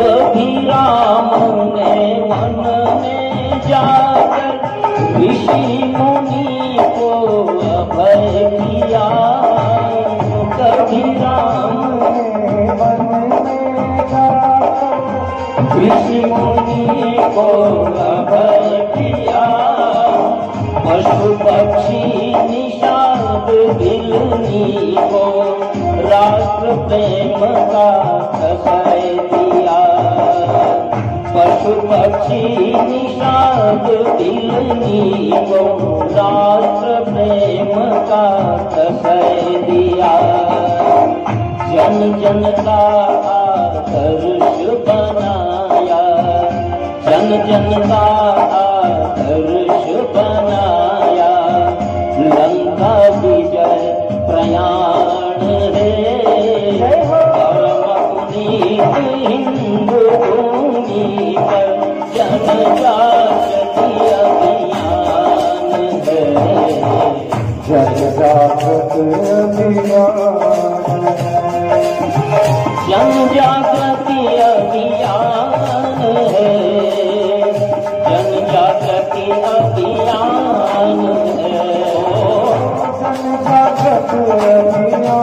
कभी राम ने वन में जाकर ऋषि मुनि को अभय किया। कभी राम ने वन में जाकर ऋषि मुनि को अभय किया। पशु पक्षी निषाद बिलनी को राष्ट्र प्रेम का आश्रय दिया। पशु पक्षी निषाद बिलनी को राष्ट्र प्रेम का आश्रय दिया। जन जन का आदर्श बनाया। जन जन का आदर्श बनाया। लंका विजय प्रयाण है। परम पुनीत हिंदू भूमि पर जनजागृति अभियान है। जनजागृति अभियान। जनजागृति अभियान है। जनजागृति अभियान है। जनजागृति अभियान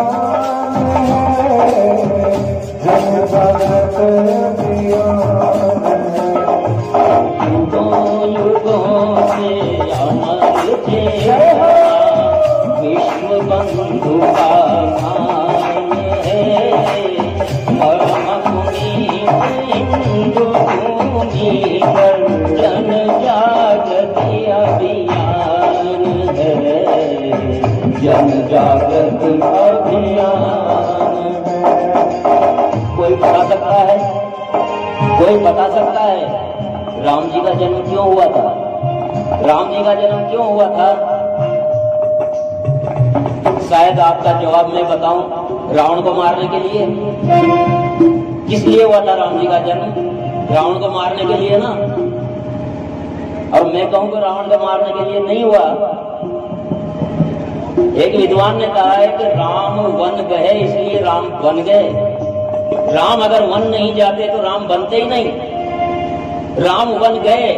है। जनजागृति अभियान है। युगों युगों से अमर थे विश्व बंधु का मान है। परम पुनीत हिंदू भूमि पर जनजागृति अभियान है। जनजागृति अभियान है। कोई बता सकता है? कोई बता सकता है राम जी का जन्म क्यों हुआ था? राम जी का जन्म क्यों हुआ था? शायद आपका जवाब मैं बताऊं। रावण को मारने के लिए। किस लिए हुआ था राम जी का जन्म? रावण को मारने के लिए ना। और मैं कहूं कि रावण को मारने के लिए नहीं हुआ। एक विद्वान ने कहा है कि राम वन गए इसलिए राम बन गए। राम अगर वन नहीं जाते तो राम बनते ही नहीं। राम वन गए।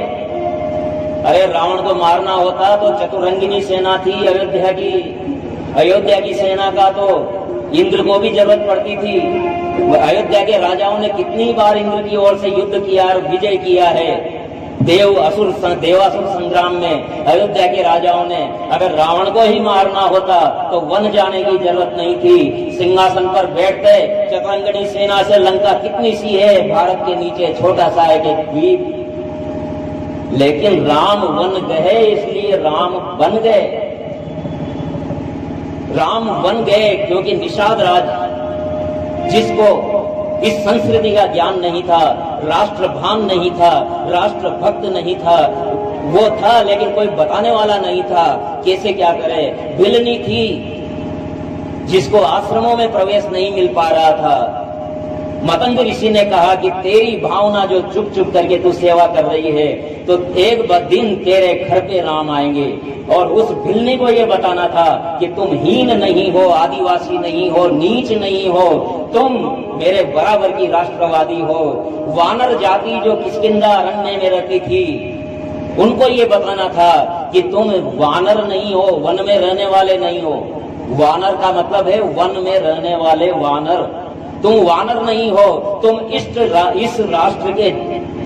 अरे रावण को मारना होता तो चतुरंगिनी सेना थी अयोध्या की। अयोध्या की सेना का तो इंद्र को भी जरूरत पड़ती थी। अयोध्या के राजाओं ने कितनी बार इंद्र की ओर से युद्ध किया और विजय किया है। देवासुर संग्राम में अयोध्या के राजाओं ने अगर रावण को ही मारना होता तो वन जाने की जरूरत नहीं थी। सिंहासन पर बैठते। चतुरंगिनी सेना से लंका कितनी सी है, भारत के नीचे छोटा सा एक द्वीप। लेकिन राम वन गए इसलिए राम बन गए। राम बन गए क्योंकि निषाद राज जिसको इस संस्कृति का ज्ञान नहीं था, राष्ट्रभान नहीं था, राष्ट्रभक्त नहीं था, वो था लेकिन कोई बताने वाला नहीं था कैसे क्या करे। बिलनी थी जिसको आश्रमों में प्रवेश नहीं मिल पा रहा था। मतंग ऋषि ने कहा कि तेरी भावना जो चुप चुप करके तू सेवा कर रही है तो एक दिन तेरे घर पे राम आएंगे। और उस भिलनी को ये बताना था कि तुम हीन नहीं हो, आदिवासी नहीं हो, नीच नहीं हो, तुम मेरे बराबर की राष्ट्रवादी हो। वानर जाति जो किष्किंधा अरण्य में रहती थी उनको ये बताना था कि तुम वानर नहीं हो, वन में रहने वाले नहीं हो। वानर का मतलब है वन में रहने वाले वानर। तुम वानर नहीं हो, तुम इस राष्ट्र के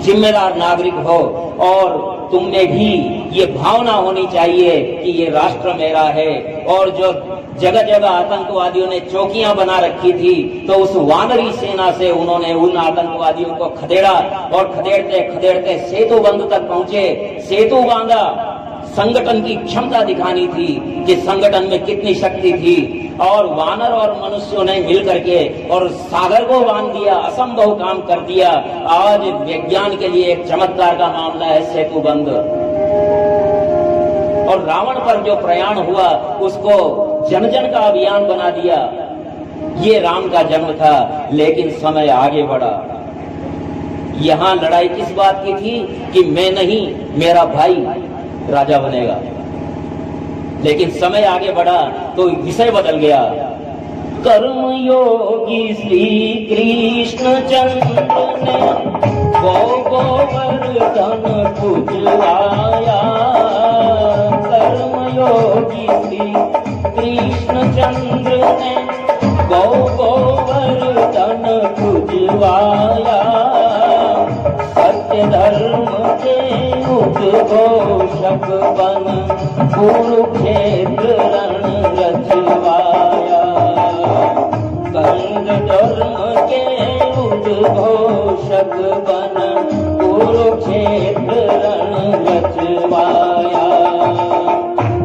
जिम्मेदार नागरिक हो। और तुम में भी ये भावना होनी चाहिए कि ये राष्ट्र मेरा है। और जो जगह जगह आतंकवादियों ने चौकियां बना रखी थी तो उस वानरी सेना से उन्होंने उन आतंकवादियों को खदेड़ा और खदेड़ते खदेड़ते सेतु बंध तक पहुंचे। सेतु बांधा। संगठन की क्षमता दिखानी थी कि संगठन में कितनी शक्ति थी। और वानर और मनुष्यों ने मिल करके और सागर को बांध दिया, असंभव काम कर दिया। आज विज्ञान के लिए एक चमत्कार का मामला है सेतु बंध। और रावण पर जो प्रयाण हुआ उसको जन जन का अभियान बना दिया। ये राम का जन्म था। लेकिन समय आगे बढ़ा। यहां लड़ाई किस बात की थी कि मैं नहीं मेरा भाई राजा बनेगा। लेकिन समय आगे बढ़ा तो विषय बदल गया। कर्म योगी श्री कृष्ण चंद्र ने गोवर्धन पूजवाया। कर्म योगी श्री कृष्ण चंद्र ने गोवर्धन पूजवाया। सत्य धर्म के उद्घोषक बन कुरुक्षेत्र रण रचवाया। संग धर्म के उद्घोषक बन कुरुक्षेत्र रण रचवाया।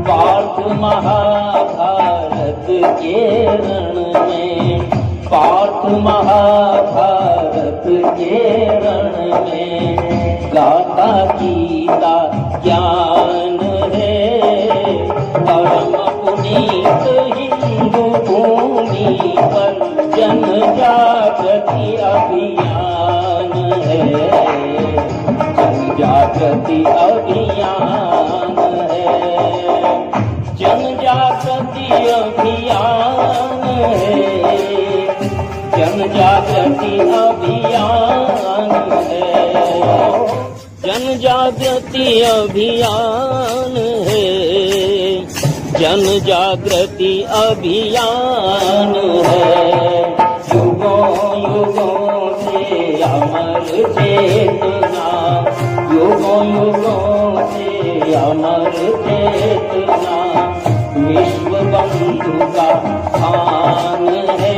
पार्थ महाभारत के रण में, पार्थ महाभारत के रण में गाता गीता ज्ञान है। परम पुनीत हिंदू भूमि पर जन जागृति अभियान है। जन जागृति अभियान है। जन जागृति अभियान है। जन जागृति अभियान है। जन जागृति अभियान है। जन जागृति अभियान है। युगों युगों से अमर चेतना, युगों युगों से अमर चेतना विश्व बंधु का स्थान है।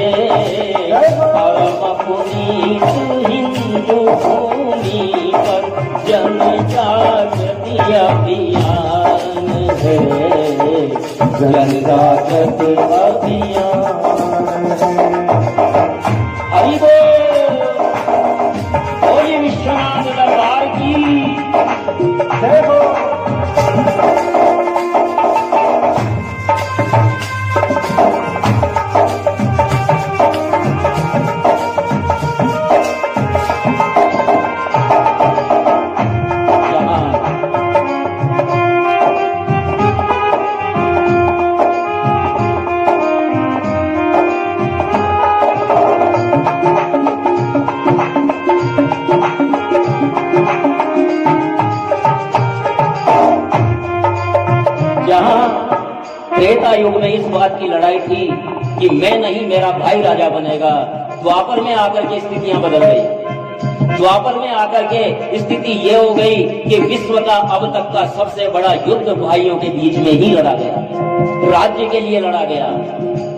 परम पुनीत हिंदू भूमि पर जन जागृति अभियान है। जन जागृति अभियान। हरि बोल। बोलिए विश्वनाथ दरबार की जय हो। त्रेता युग में इस बात की लड़ाई थी कि मैं नहीं मेरा भाई राजा बनेगा। द्वापर में आकर के स्थितियां बदल गई। द्वापर में आकर के स्थिति ये हो गई कि विश्व का अब तक का सबसे बड़ा युद्ध भाइयों के बीच में ही लड़ा गया। राज्य के लिए लड़ा गया।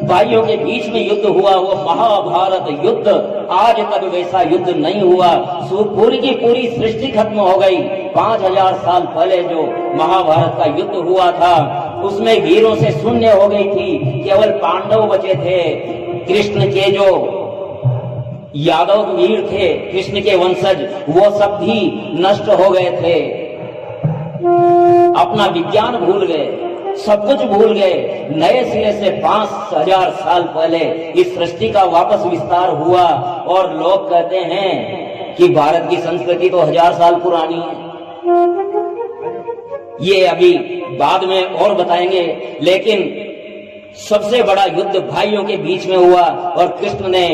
भाइयों के बीच में युद्ध हुआ, वो महाभारत युद्ध। आज तक वैसा युद्ध नहीं हुआ। पूरी की पूरी सृष्टि खत्म हो गई। 5000 साल पहले जो महाभारत का युद्ध हुआ था उसमें वीरों से शून्य हो गई थी। केवल पांडव बचे थे। कृष्ण के जो यादव वीर थे, कृष्ण के वंशज, वो सब भी नष्ट हो गए थे। अपना विज्ञान भूल गए, सब कुछ भूल गए। नए सिरे से 5000 साल पहले इस सृष्टि का वापस विस्तार हुआ। और लोग कहते हैं कि भारत की संस्कृति तो 1000 साल पुरानी है। ये अभी बाद में और बताएंगे। लेकिन सबसे बड़ा युद्ध भाइयों के बीच में हुआ और कृष्ण ने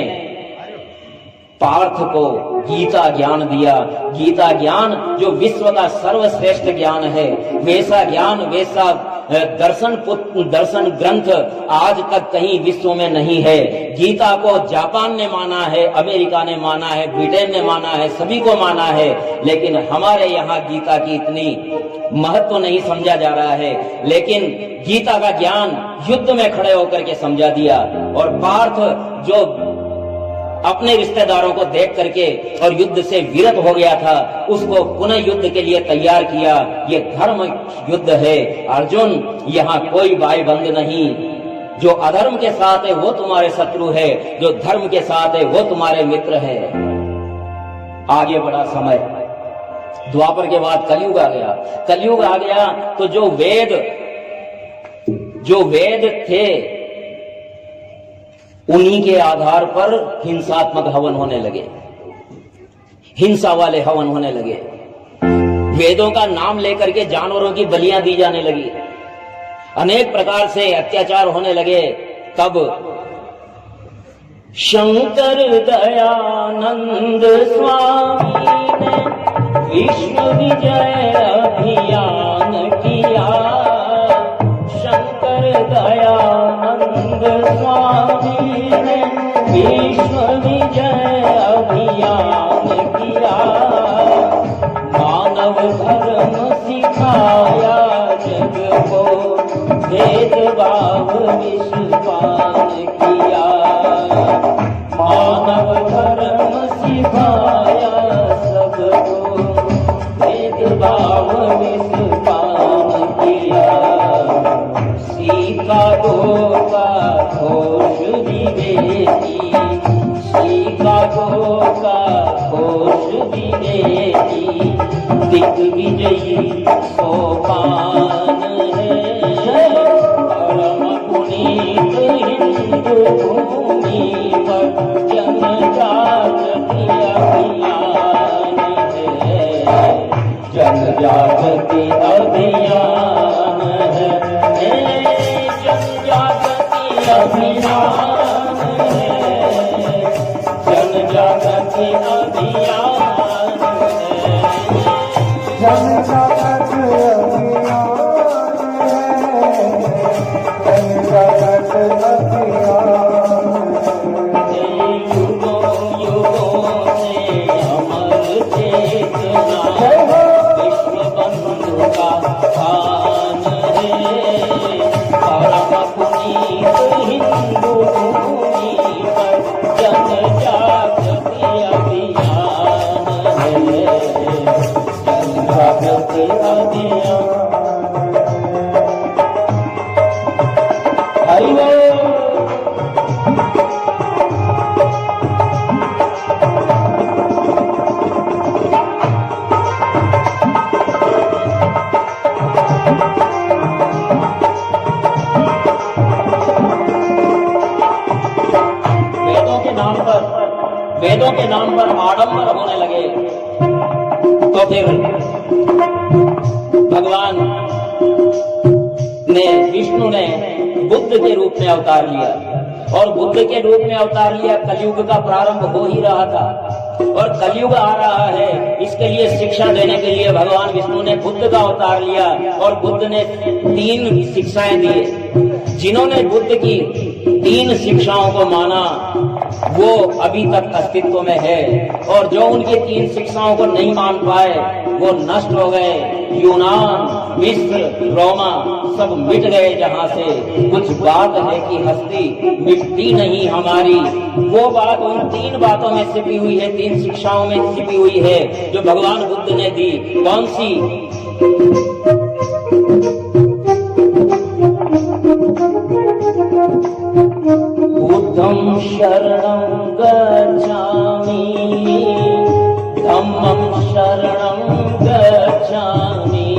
पार्थ को गीता ज्ञान दिया। गीता ज्ञान जो विश्व का सर्वश्रेष्ठ ज्ञान है, वैसा ज्ञान, वैसा दर्शन ग्रंथ आज तक कहीं विश्व में नहीं है। गीता को जापान ने माना है, अमेरिका ने माना है, ब्रिटेन ने माना है, सभी को माना है, लेकिन हमारे यहाँ गीता की इतनी महत्व नहीं समझा जा रहा है। लेकिन गीता का ज्ञान युद्ध में खड़े होकर के समझा दिया। और पार्थ जो अपने रिश्तेदारों को देख करके और युद्ध से विरत हो गया था, उसको पुनः युद्ध के लिए तैयार किया। ये धर्म युद्ध है अर्जुन, यहाँ कोई भाई बंद नहीं। जो अधर्म के साथ है वो तुम्हारे शत्रु है, जो धर्म के साथ है वो तुम्हारे मित्र है। आगे बढ़ा समय, द्वापर के बाद कलयुग आ गया। कलयुग आ गया तो जो वेद थे उन्हीं के आधार पर हिंसात्मक हवन होने लगे, हिंसा वाले हवन होने लगे। वेदों का नाम लेकर के जानवरों की बलियां दी जाने लगी, अनेक प्रकार से अत्याचार होने लगे। तब शंकर दयानंद स्वामी ने विश्व विजय अभियान किया। शंकर दयानंद स्वामी ने विश्व विजय अभियान किया। मानव धर्म सिखाया जग को, भेदभाव विश्वान किया। मानव धर्म सिखाया सबको, भेदभाव विश्वान किया। शिकागो का घोष विवेकी, शिकागो का घोष विवेकी, दिग्विजयी सोपान है। परम पुनीत हिंदू भूमि पर जनजागृति अभियान है। जनजागृति अभियान है। जनजागृति अभियान है। जनजागृति अभियान है। जनजागृति वेदों के नाम पर आडंबर होने लगे तो फिर भगवान ने, विष्णु ने बुद्ध के रूप में अवतार लिया। और बुद्ध के रूप में अवतार लिया, कलयुग का प्रारंभ हो ही रहा था और कलयुग आ रहा है। इसके लिए शिक्षा देने के लिए भगवान विष्णु ने बुद्ध का अवतार लिया और बुद्ध ने 3 शिक्षाएं दी। जिन्होंने बुद्ध की 3 शिक्षाओं को माना वो अभी तक अस्तित्व में है, और जो उनकी 3 शिक्षाओं को नहीं मान पाए वो नष्ट हो गए। यूनान, मिस्र, रोमा सब मिट गए जहां से। कुछ बात है कि हस्ती मिटती नहीं हमारी। वो बात उन 3 बातों में छिपी हुई है, 3 शिक्षाओं में छिपी हुई है जो भगवान बुद्ध ने दी। कौन सी? बुद्धं शरणं गच्छामि, धम्मं शरणं गच्छामि,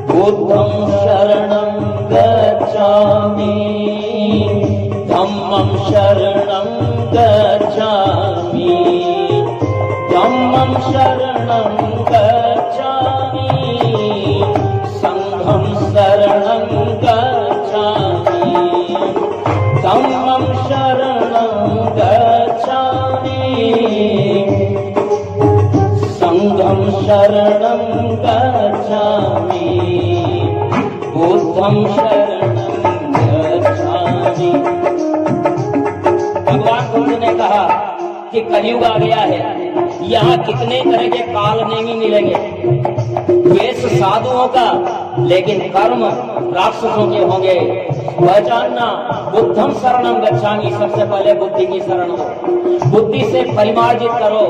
बुद्धं शरणं गच्छामि, धम्मं शरणं गच्छामि, धम्मं शरणं गच्छामि, संघं शरणं गच्छामि, धम्मं शरणं गच्छामि, संघं शरणं गच्छामि, बुद्धं शरणं गच्छामि। भगवान बुद्ध ने कहा कि कलयुग आ गया है, यहाँ कितने तरह के काल नहीं मिलेंगे। वेश साधुओं का, लेकिन कर्म राक्षसों के होंगे। पहचानना, बुद्धं शरणं गच्छामि, सबसे पहले बुद्धि की शरण हो। बुद्धि से परिमार्जित करो।